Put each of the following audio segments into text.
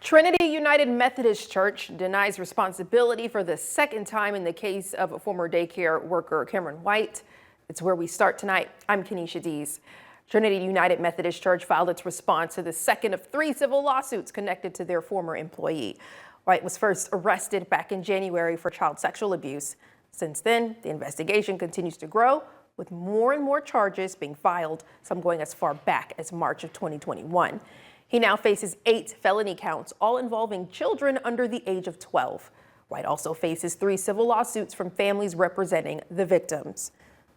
Trinity United Methodist Church denies responsibility for the second time in the case of former daycare worker Cameron White. It's where we start tonight. I'm Kenesha Dees. Trinity United Methodist Church filed its response to the second of 3 civil lawsuits connected to their former employee. White was first arrested back in January for child sexual abuse. Since then, the investigation continues to grow, with more and more charges being filed, some going as far back as March of 2021. He now faces 8 felony counts, all involving children under the age of 12. White also faces 3 civil lawsuits from families representing the victims.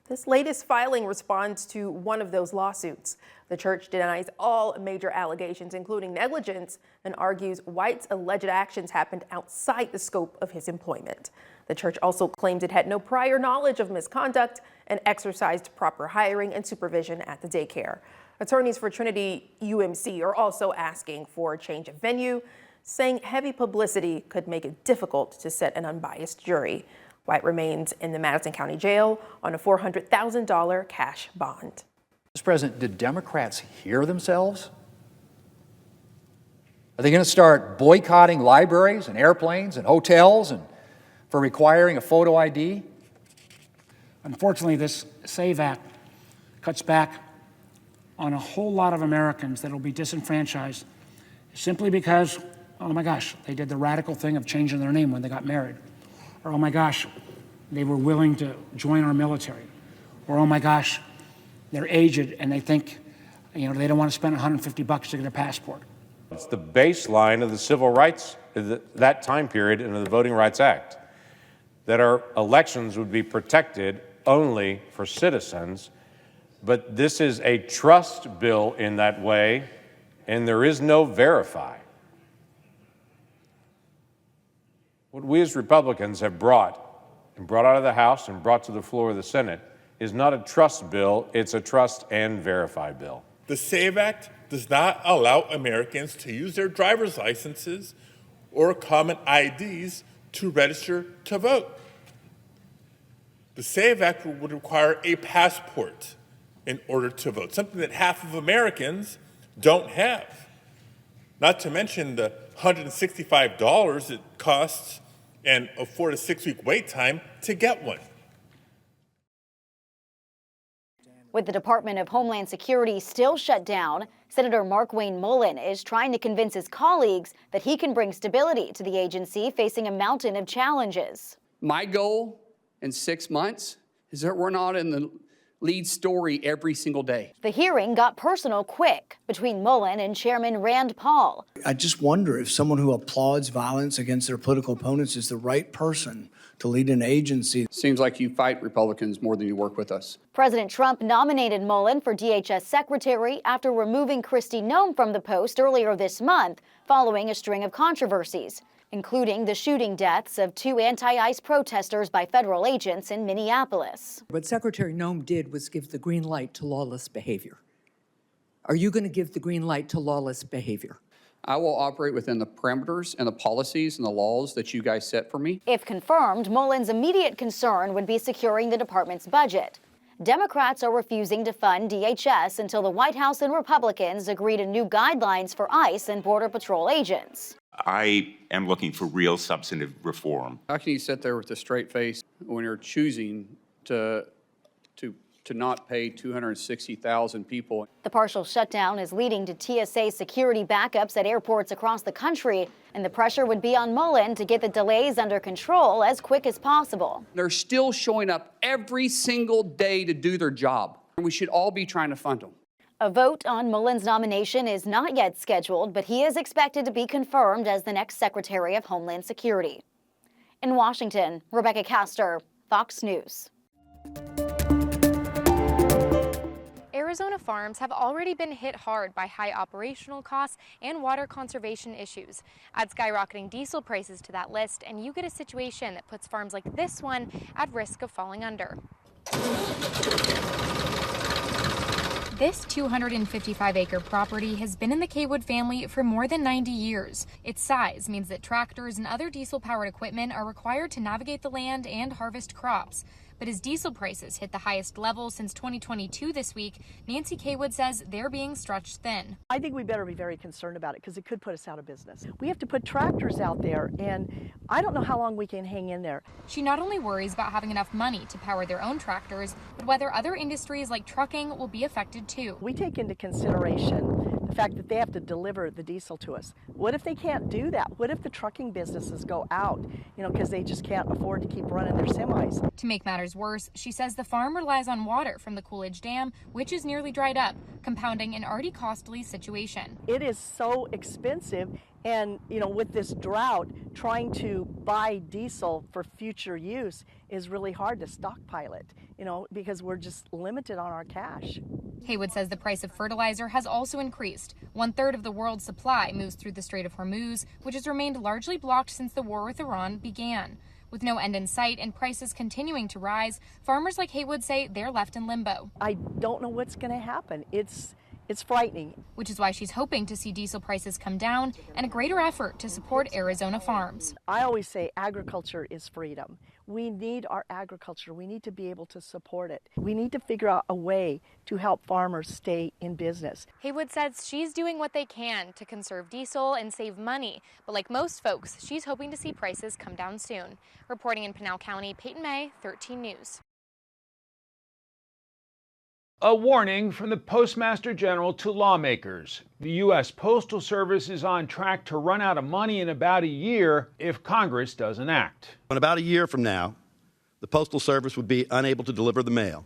This latest filing responds to one of those lawsuits. The church denies all major allegations, including negligence, and argues White's alleged actions happened outside the scope of his employment. The church also claims it had no prior knowledge of misconduct and exercised proper hiring and supervision at the daycare. Attorneys for Trinity UMC are also asking for a change of venue, saying heavy publicity could make it difficult to set an unbiased jury. White remains in the Madison County Jail on a $400,000 cash bond. Mr. President, did Democrats hear themselves? Are they going to start boycotting libraries and airplanes and hotels and for requiring a photo ID? Unfortunately, this SAVE Act cuts back on a whole lot of Americans that will be disenfranchised simply because, oh my gosh, they did the radical thing of changing their name when they got married. Or, oh my gosh, they were willing to join our military. Or, oh my gosh, they're aged and they think, they don't want to spend $150 to get a passport. It's the baseline of the civil rights, that time period in the Voting Rights Act, that our elections would be protected only for citizens. But this is a trust bill in that way, and there is no verify. What we as Republicans have brought out of the House and brought to the floor of the Senate is not a trust bill, it's a trust and verify bill. The SAVE Act does not allow Americans to use their driver's licenses or common IDs to register to vote. The SAVE Act would require a passport in order to vote, something that half of Americans don't have. Not to mention the $165 it costs and a 4 to 6 week wait time to get one. With the Department of Homeland Security still shut down, Senator Markwayne Mullin is trying to convince his colleagues that he can bring stability to the agency facing a mountain of challenges. My goal in 6 months is that we're not in the lead story every single day. The hearing got personal quick between Mullin and Chairman Rand Paul. I just wonder if someone who applauds violence against their political opponents is the right person to lead an agency. Seems like you fight Republicans more than you work with us. President Trump nominated Mullin for DHS Secretary after removing Kristi Noem from the post earlier this month following a string of controversies, including the shooting deaths of 2 anti-ICE protesters by federal agents in Minneapolis. What Secretary Noem did was give the green light to lawless behavior. Are you going to give the green light to lawless behavior? I will operate within the parameters and the policies and the laws that you guys set for me. If confirmed, Mullin's immediate concern would be securing the department's budget. Democrats are refusing to fund DHS until the White House and Republicans agree to new guidelines for ICE and Border Patrol agents. I am looking for real substantive reform. How can you sit there with a straight face when you're choosing to not pay 260,000 people? The partial shutdown is leading to TSA security backups at airports across the country, and the pressure would be on Mullin to get the delays under control as quick as possible. They're still showing up every single day to do their job, and we should all be trying to fund them. A vote on Mullin's nomination is not yet scheduled, but he is expected to be confirmed as the next Secretary of Homeland Security. In Washington, Rebecca Castor, Fox News. Arizona farms have already been hit hard by high operational costs and water conservation issues. Add skyrocketing diesel prices to that list, and you get a situation that puts farms like this one at risk of falling under. This 255-acre property has been in the Kaywood family for more than 90 years. Its size means that tractors and other diesel-powered equipment are required to navigate the land and harvest crops. But as diesel prices hit the highest level since 2022 this week, Nancy Kaywood says they're being stretched thin. I think we better be very concerned about it because it could put us out of business. We have to put tractors out there, and I don't know how long we can hang in there. She not only worries about having enough money to power their own tractors, but whether other industries like trucking will be affected too. We take into consideration the fact that they have to deliver the diesel to us. What if they can't do that? What if the trucking businesses go out, because they just can't afford to keep running their semis? To make matters worse, she says the farm relies on water from the Coolidge Dam, which is nearly dried up, compounding an already costly situation. It is so expensive, and with this drought, trying to buy diesel for future use is really hard to stockpile it, because we're just limited on our cash. Haywood says the price of fertilizer has also increased. 1/3 of the world's supply moves through the Strait of Hormuz, which has remained largely blocked since the war with Iran began. With no end in sight and prices continuing to rise, farmers like Haywood say they're left in limbo. I don't know what's going to happen. It's frightening. Which is why she's hoping to see diesel prices come down and a greater effort to support Arizona farms. I always say agriculture is freedom. We need our agriculture. We need to be able to support it. We need to figure out a way to help farmers stay in business. Haywood says she's doing what they can to conserve diesel and save money. But like most folks, she's hoping to see prices come down soon. Reporting in Pinal County, Peyton May, 13 News. A warning from the Postmaster General to lawmakers. The U.S. Postal Service is on track to run out of money in about a year if Congress doesn't act. In about a year from now, the Postal Service would be unable to deliver the mail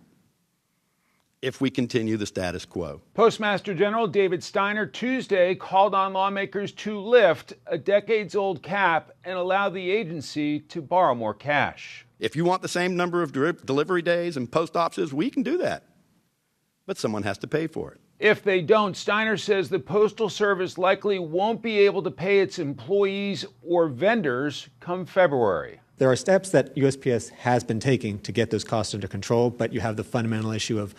if we continue the status quo. Postmaster General David Steiner Tuesday called on lawmakers to lift a decades-old cap and allow the agency to borrow more cash. If you want the same number of delivery days and post offices, we can do that. But someone has to pay for it. If they don't, Steiner says the Postal Service likely won't be able to pay its employees or vendors come February. There are steps that USPS has been taking to get those costs under control, but you have the fundamental issue of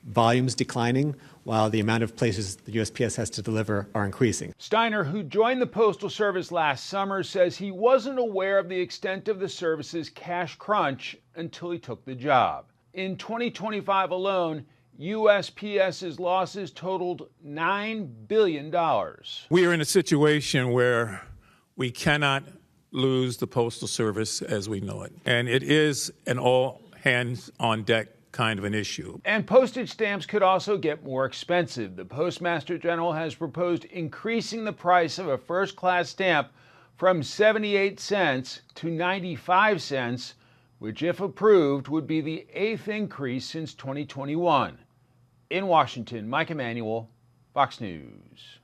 volumes declining while the amount of places the USPS has to deliver are increasing. Steiner, who joined the Postal Service last summer, says he wasn't aware of the extent of the service's cash crunch until he took the job. In 2025 alone, USPS's losses totaled $9 billion. We are in a situation where we cannot lose the Postal Service as we know it. And it is an all-hands-on-deck kind of an issue. And postage stamps could also get more expensive. The Postmaster General has proposed increasing the price of a first-class stamp from 78 cents to 95 cents, which, if approved, would be the 8th increase since 2021. In Washington, Mike Emanuel, Fox News.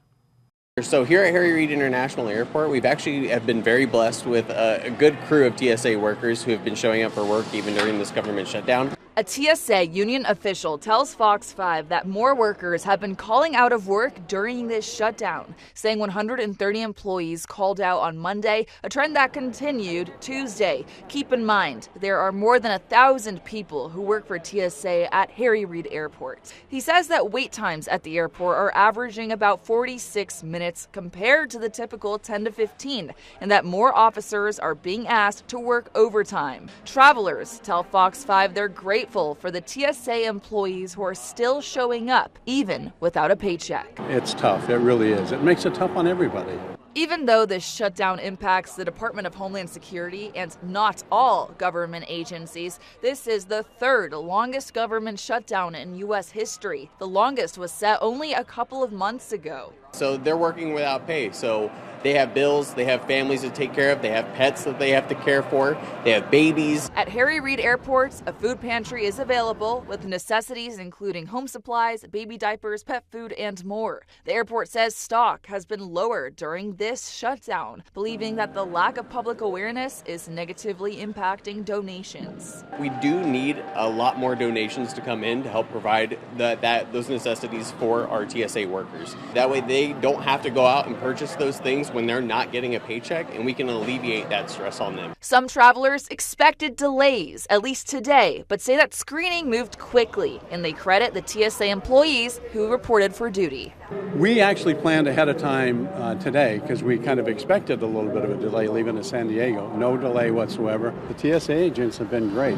So here at Harry Reid International Airport, we've actually have been very blessed with a good crew of TSA workers who have been showing up for work even during this government shutdown. A TSA union official tells Fox 5 that more workers have been calling out of work during this shutdown, saying 130 employees called out on Monday, a trend that continued Tuesday. Keep in mind, there are more than 1,000 people who work for TSA at Harry Reid Airport. He says that wait times at the airport are averaging about 46 minutes compared to the typical 10 to 15, and that more officers are being asked to work overtime. Travelers tell Fox 5 they're grateful for the TSA employees who are still showing up, even without a paycheck. It's tough, it really is. It makes it tough on everybody. Even though this shutdown impacts the Department of Homeland Security and not all government agencies, this is the third longest government shutdown in U.S. history. The longest was set only a couple of months ago. So they're working without pay. So they have bills, they have families to take care of, they have pets that they have to care for, they have babies. At Harry Reid Airport, a food pantry is available with necessities including home supplies, baby diapers, pet food, and more. The airport says stock has been lower during this shutdown, believing that the lack of public awareness is negatively impacting donations. We do need a lot more donations to come in to help provide those necessities for our TSA workers. That way they don't have to go out and purchase those things when they're not getting a paycheck, and we can alleviate that stress on them. Some travelers expected delays, at least today, but say that screening moved quickly, and they credit the TSA employees who reported for duty. We actually planned ahead of time today because we kind of expected a little bit of a delay leaving to San Diego. No delay whatsoever. The TSA agents have been great.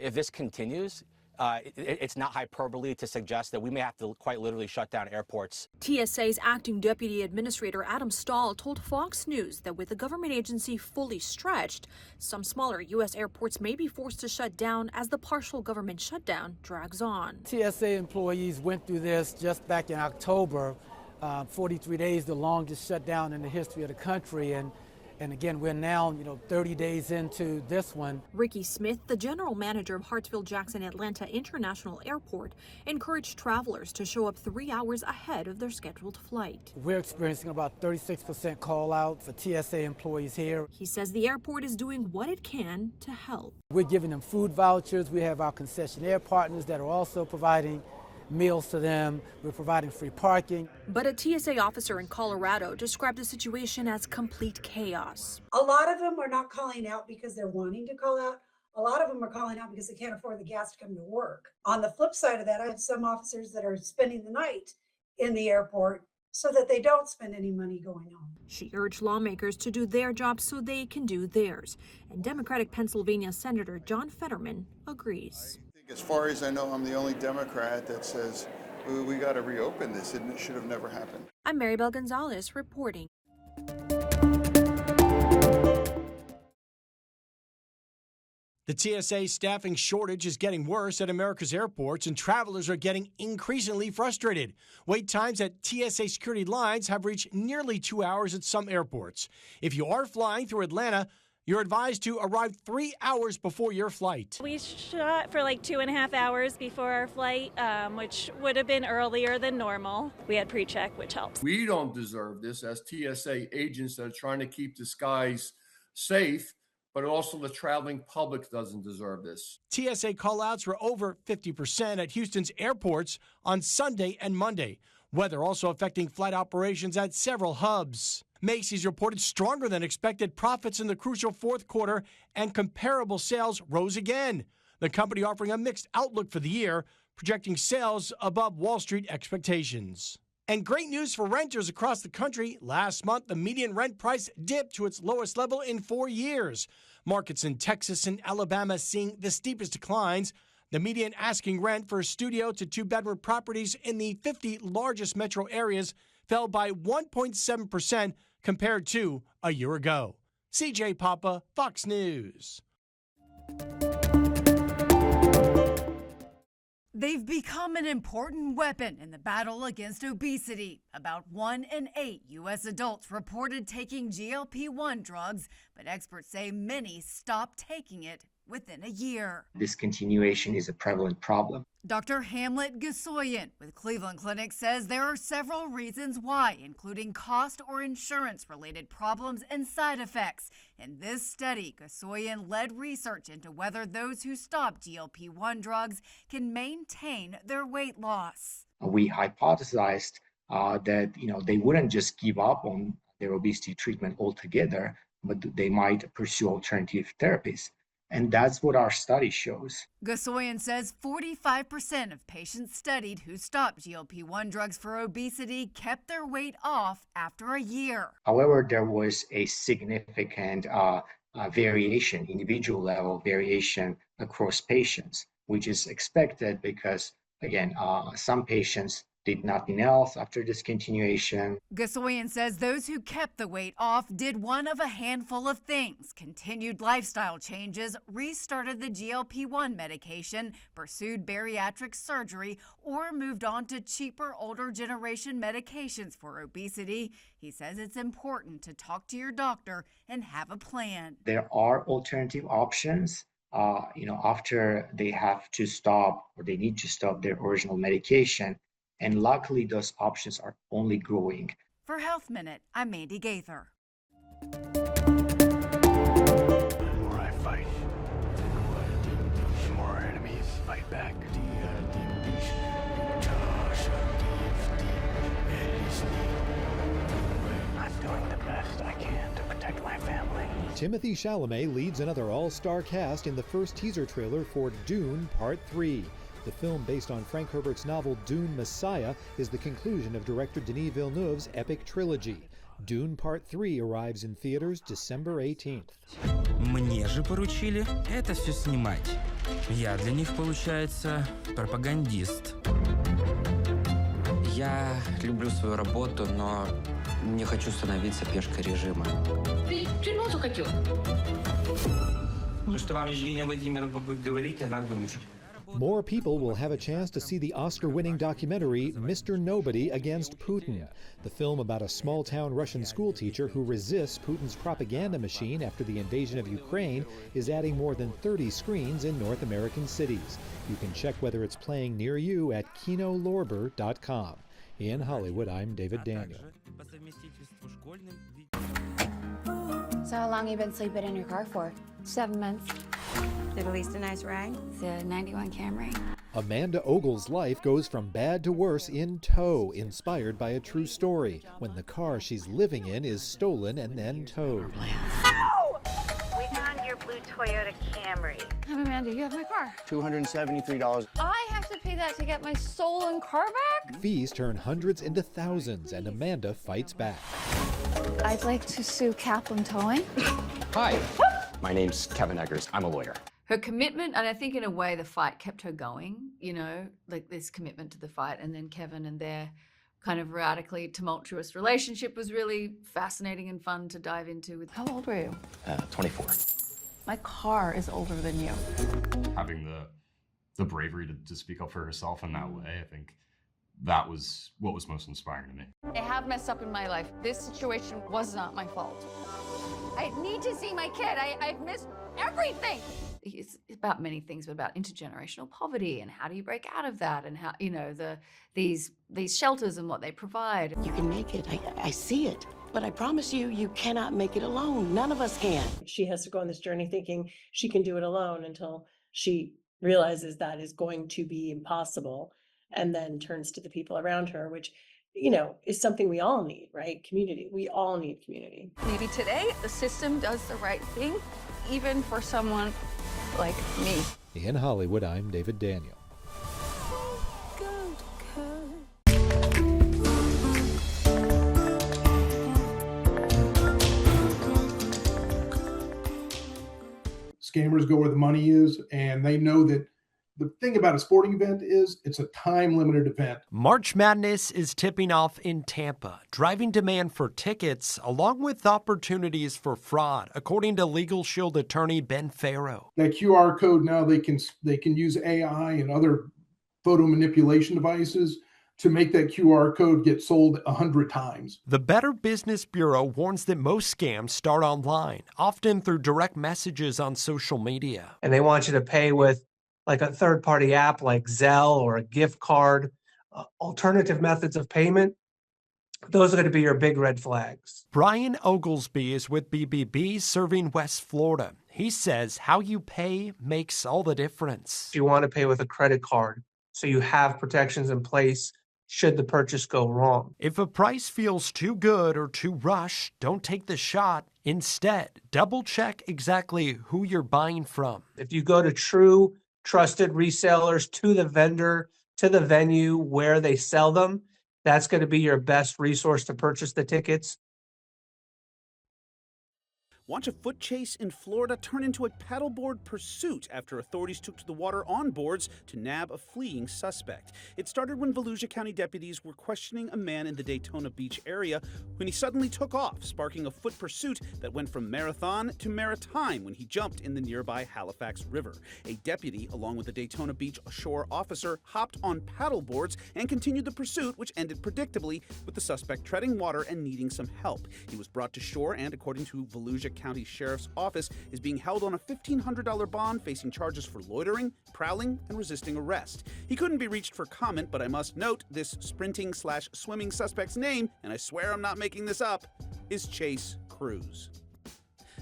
if this continues, it's not hyperbole to suggest that we may have to quite literally shut down airports. TSA's acting deputy administrator Adam Stahl told Fox News that with the government agency fully stretched, some smaller U.S. airports may be forced to shut down as the partial government shutdown drags on. TSA employees went through this just back in October, 43 days, the longest shutdown in the history of the country. And again, we're now, 30 days into this one. Ricky Smith, the general manager of Hartsfield-Jackson Atlanta International Airport, encouraged travelers to show up 3 hours ahead of their scheduled flight. We're experiencing about 36% call out for TSA employees here. He says the airport is doing what it can to help. We're giving them food vouchers. We have our concessionaire partners that are also providing meals to them. We're providing free parking. But a TSA officer in Colorado described the situation as complete chaos. A lot of them are not calling out because they're wanting to call out. A lot of them are calling out because they can't afford the gas to come to work. On the flip side of that, I have some officers that are spending the night in the airport so that they don't spend any money going home. She urged lawmakers to do their job so they can do theirs. And Democratic Pennsylvania Senator John Fetterman agrees. As far as I know, I'm the only Democrat that says we got to reopen this, and it should have never happened. I'm Maribel Gonzalez reporting. The TSA staffing shortage is getting worse at America's airports, and travelers are getting increasingly frustrated. Wait times at TSA security lines have reached nearly 2 hours at some airports. If you are flying through Atlanta, you're advised to arrive 3 hours before your flight. We shot for like 2.5 hours before our flight, which would have been earlier than normal. We had pre-check, which helps. We don't deserve this as TSA agents that are trying to keep the skies safe, but also the traveling public doesn't deserve this. TSA callouts were over 50% at Houston's airports on Sunday and Monday. Weather also affecting flight operations at several hubs. Macy's reported stronger than expected profits in the crucial fourth quarter, and comparable sales rose again. The company offering a mixed outlook for the year, projecting sales above Wall Street expectations. And great news for renters across the country. Last month, the median rent price dipped to its lowest level in 4 years. Markets in Texas and Alabama seeing the steepest declines. The median asking rent for studio to two-bedroom properties in the 50 largest metro areas fell by 1.7% compared to a year ago. CJ Papa, Fox News. They've become an important weapon in the battle against obesity. About 1 in 8 U.S. adults reported taking GLP-1 drugs, but experts say many stopped taking it within a year. Discontinuation is a prevalent problem. Dr. Hamlet Gasoyan with Cleveland Clinic says there are several reasons why, including cost or insurance-related problems and side effects. In this study, Gasoyan led research into whether those who stop GLP-1 drugs can maintain their weight loss. We hypothesized that they wouldn't just give up on their obesity treatment altogether, but they might pursue alternative therapies. And that's what our study shows. Gasoyan says 45% of patients studied who stopped GLP-1 drugs for obesity kept their weight off after a year. However, there was a significant variation, individual level variation across patients, which is expected because, again, some patients did nothing else after discontinuation. Gasoyan says those who kept the weight off did one of a handful of things: continued lifestyle changes, restarted the GLP-1 medication, pursued bariatric surgery, or moved on to cheaper older generation medications for obesity. He says it's important to talk to your doctor and have a plan. There are alternative options. After they have to stop or they need to stop their original medication. And luckily, those options are only growing. For Health Minute, I'm Mandy Gaither. The more I fight, the more our enemies fight back. I'm doing the best I can to protect my family. Timothée Chalamet leads another all-star cast in the first teaser trailer for Dune Part 3. The film, based on Frank Herbert's novel Dune Messiah, is the conclusion of director Denis Villeneuve's epic trilogy. Dune Part 3 arrives in theaters December 18th. Мне же поручили это все снимать. Я для них, получается, пропагандист. Я люблю свою работу, но не хочу становиться пешкой режима. Ты тюрьму хотел? Ну, что вам, Евгения Владимировна, будет говорить, она будет. More people will have a chance to see the Oscar-winning documentary Mr. Nobody Against Putin. The film about a small-town Russian schoolteacher who resists Putin's propaganda machine after the invasion of Ukraine is adding more than 30 screens in North American cities. You can check whether it's playing near you at kinolorber.com. In Hollywood, I'm David Daniel. So how long have you been sleeping in your car for? 7 months. They've at least a nice ride. It's a 91 Camry. Amanda Ogle's life goes from bad to worse in tow, inspired by a true story, when the car she's living in is stolen and then towed. Ow! We found your blue Toyota Camry. I'm Amanda, you have my car. $273. I have to pay that to get my stolen car back? Fees turn hundreds into thousands, and Amanda fights back. I'd like to sue Kaplan Towing. Hi, my name's Kevin Eggers. I'm a lawyer. Her commitment, and I think in a way the fight kept her going, you know, like this commitment to the fight, and then Kevin and their kind of radically tumultuous relationship was really fascinating and fun to dive into. How old were you? 24. My car is older than you. Having the bravery to speak up for herself in that way, I think that was what was most inspiring to me. I have messed up in my life. This situation was not my fault. I need to see my kid. I've missed everything. It's about many things, but about intergenerational poverty and how do you break out of that, and how, you know, these shelters and what they provide. You can make it. I see it. But I promise you, you cannot make it alone. None of us can. She has to go on this journey thinking she can do it alone until she realizes that is going to be impossible, and then turns to the people around her, which, you know, is something we all need, right? Community. We all need community. Maybe today the system does the right thing, even for someone like me. In Hollywood, I'm David Daniel. Scammers go where the money is, and they know that the thing about a sporting event is it's a time-limited event. March Madness is tipping off in Tampa, driving demand for tickets along with opportunities for fraud, according to Legal Shield attorney Ben Farrow. That QR code now they can use AI and other photo manipulation devices to make that QR code get sold 100 times. The Better Business Bureau warns that most scams start online, often through direct messages on social media. And they want you to pay with like a third-party app like Zelle or a gift card, alternative methods of payment. Those are going to be your big red flags. Brian Oglesby is with BBB serving West Florida. He says how you pay makes all the difference. If you want to pay with a credit card, so you have protections in place should the purchase go wrong. If a price feels too good or too rushed, don't take the shot. Instead, double check exactly who you're buying from. If you go to true trusted resellers, to the vendor, to the venue where they sell them, that's going to be your best resource to purchase the tickets. Watch a foot chase in Florida turn into a paddleboard pursuit after authorities took to the water on boards to nab a fleeing suspect. It started when Volusia County deputies were questioning a man in the Daytona Beach area when he suddenly took off, sparking a foot pursuit that went from marathon to maritime when he jumped in the nearby Halifax River. A deputy, along with a Daytona Beach shore officer, hopped on paddleboards and continued the pursuit, which ended predictably with the suspect treading water and needing some help. He was brought to shore and, according to Volusia County Sheriff's Office, is being held on a $1,500 bond, facing charges for loitering, prowling, and resisting arrest. He couldn't be reached for comment, but I must note this sprinting/swimming suspect's name, and I swear I'm not making this up, is Chase Cruz.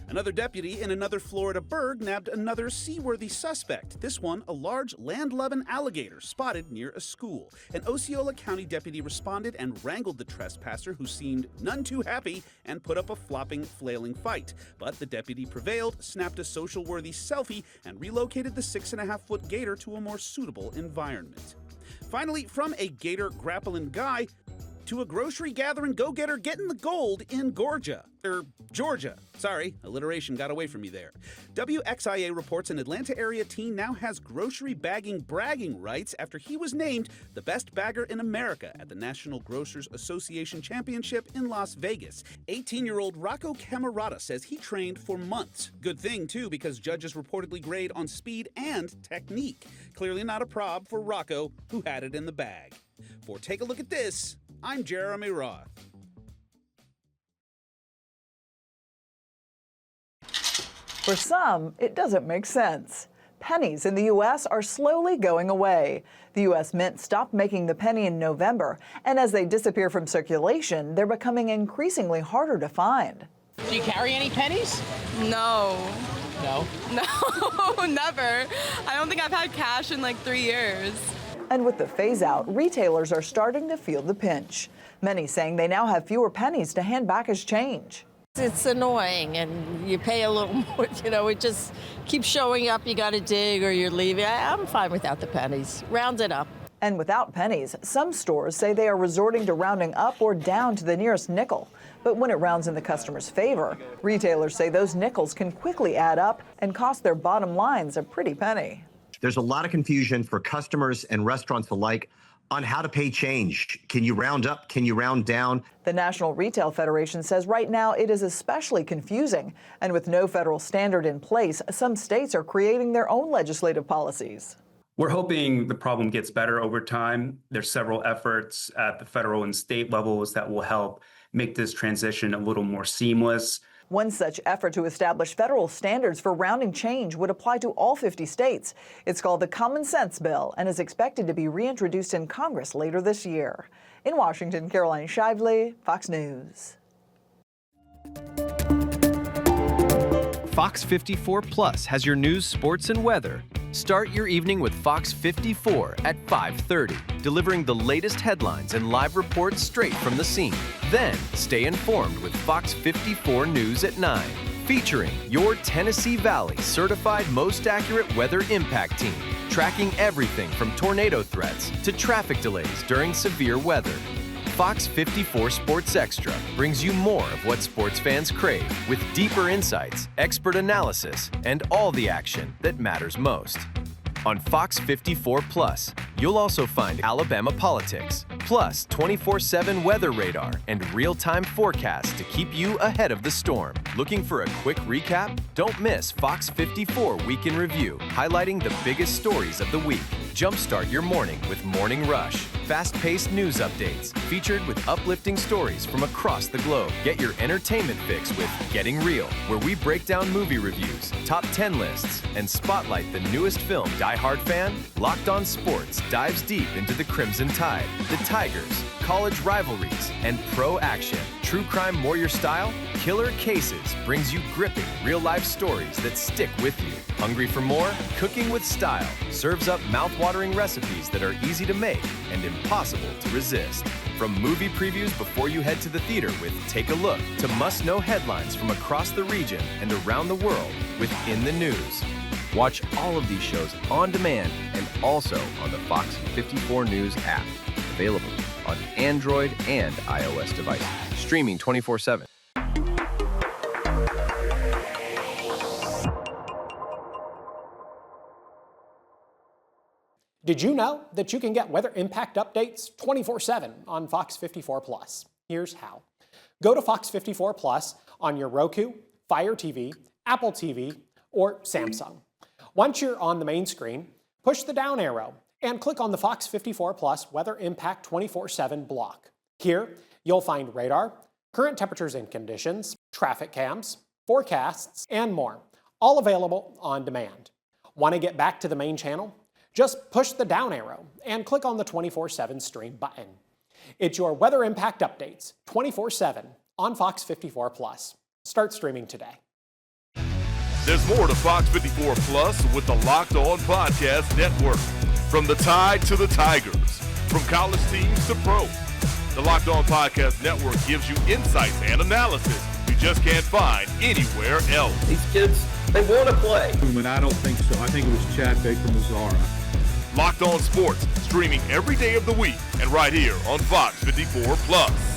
Another deputy in another Florida burg nabbed another seaworthy suspect, this one a large land-loving alligator spotted near a school. An Osceola County deputy responded and wrangled the trespasser, who seemed none too happy, and put up a flopping, flailing fight. But the deputy prevailed, snapped a social-worthy selfie, and relocated the 6.5-foot gator to a more suitable environment. Finally, from a gator grappling guy to a grocery gathering go-getter getting the gold in Georgia. Sorry, alliteration got away from me there. WXIA reports an Atlanta area teen now has grocery bagging bragging rights after he was named the best bagger in America at the National Grocers Association Championship in Las Vegas. 18-year-old Rocco Camerata says he trained for months. Good thing, too, because judges reportedly grade on speed and technique. Clearly not a prob for Rocco, who had it in the bag. For Take a Look at This, I'm Jeremy Roth. For some, it doesn't make sense. Pennies in the U.S. are slowly going away. The U.S. Mint stopped making the penny in November, and as they disappear from circulation, they're becoming increasingly harder to find. Do you carry any pennies? No. No? No, never. I don't think I've had cash in like 3 years. And with the phase-out, retailers are starting to feel the pinch. Many saying they now have fewer pennies to hand back as change. It's annoying, and you pay a little more, it just keeps showing up. You got to dig or you're leaving. I'm fine without the pennies. Round it up. And without pennies, some stores say they are resorting to rounding up or down to the nearest nickel. But when it rounds in the customer's favor, retailers say those nickels can quickly add up and cost their bottom lines a pretty penny. There's a lot of confusion for customers and restaurants alike on how to pay change. Can you round up? Can you round down? The National Retail Federation says right now it is especially confusing. And with no federal standard in place, some states are creating their own legislative policies. We're hoping the problem gets better over time. There's several efforts at the federal and state levels that will help make this transition a little more seamless. One such effort to establish federal standards for rounding change would apply to all 50 states. It's called the Common Sense Bill and is expected to be reintroduced in Congress later this year. In Washington, Caroline Shively, Fox News. Fox 54 Plus has your news, sports, and weather. Start your evening with Fox 54 at 5:30, delivering the latest headlines and live reports straight from the scene. Then, stay informed with Fox 54 News at 9, featuring your Tennessee Valley certified most accurate weather impact team, tracking everything from tornado threats to traffic delays during severe weather. Fox 54 Sports Extra brings you more of what sports fans crave, with deeper insights, expert analysis, and all the action that matters most. On Fox 54 Plus, you'll also find Alabama politics, plus 24/7 weather radar and real-time forecasts to keep you ahead of the storm. Looking for a quick recap? Don't miss Fox 54 Week in Review, highlighting the biggest stories of the week. Jumpstart your morning with Morning Rush. Fast-paced news updates featured with uplifting stories from across the globe. Get your entertainment fix with Getting Real, where we break down movie reviews, top 10 lists, and spotlight the newest film. Die Hard fan? Locked On Sports dives deep into the Crimson Tide, the Tigers, college rivalries, and pro action. True Crime Warrior Style? Killer Cases brings you gripping real-life stories that stick with you. Hungry for more? Cooking with Style serves up mouth-watering recipes that are easy to make and impossible to resist. From movie previews before you head to the theater with Take a Look to must-know headlines from across the region and around the world with In the News. Watch all of these shows on demand and also on the Fox 54 News app. Available on Android and iOS devices. Streaming 24/7. Did you know that you can get weather impact updates 24/7 on Fox 54 Plus? Here's how. Go to Fox 54 Plus on your Roku, Fire TV, Apple TV, or Samsung. Once you're on the main screen, push the down arrow and click on the Fox 54 Plus Weather Impact 24/7 block. Here, you'll find radar, current temperatures and conditions, traffic cams, forecasts, and more, all available on demand. Want to get back to the main channel? Just push the down arrow and click on the 24/7 stream button. It's your weather impact updates 24/7 on Fox 54 Plus. Start streaming today. There's more to Fox 54 Plus with the Locked On Podcast Network. From the Tide to the Tigers, from college teams to pro, the Locked On Podcast Network gives you insights and analysis you just can't find anywhere else. These kids, they want to play. I don't think so. I think it was Chad Baker-Mazzara Locked On Sports, streaming every day of the week and right here on Fox 54 Plus.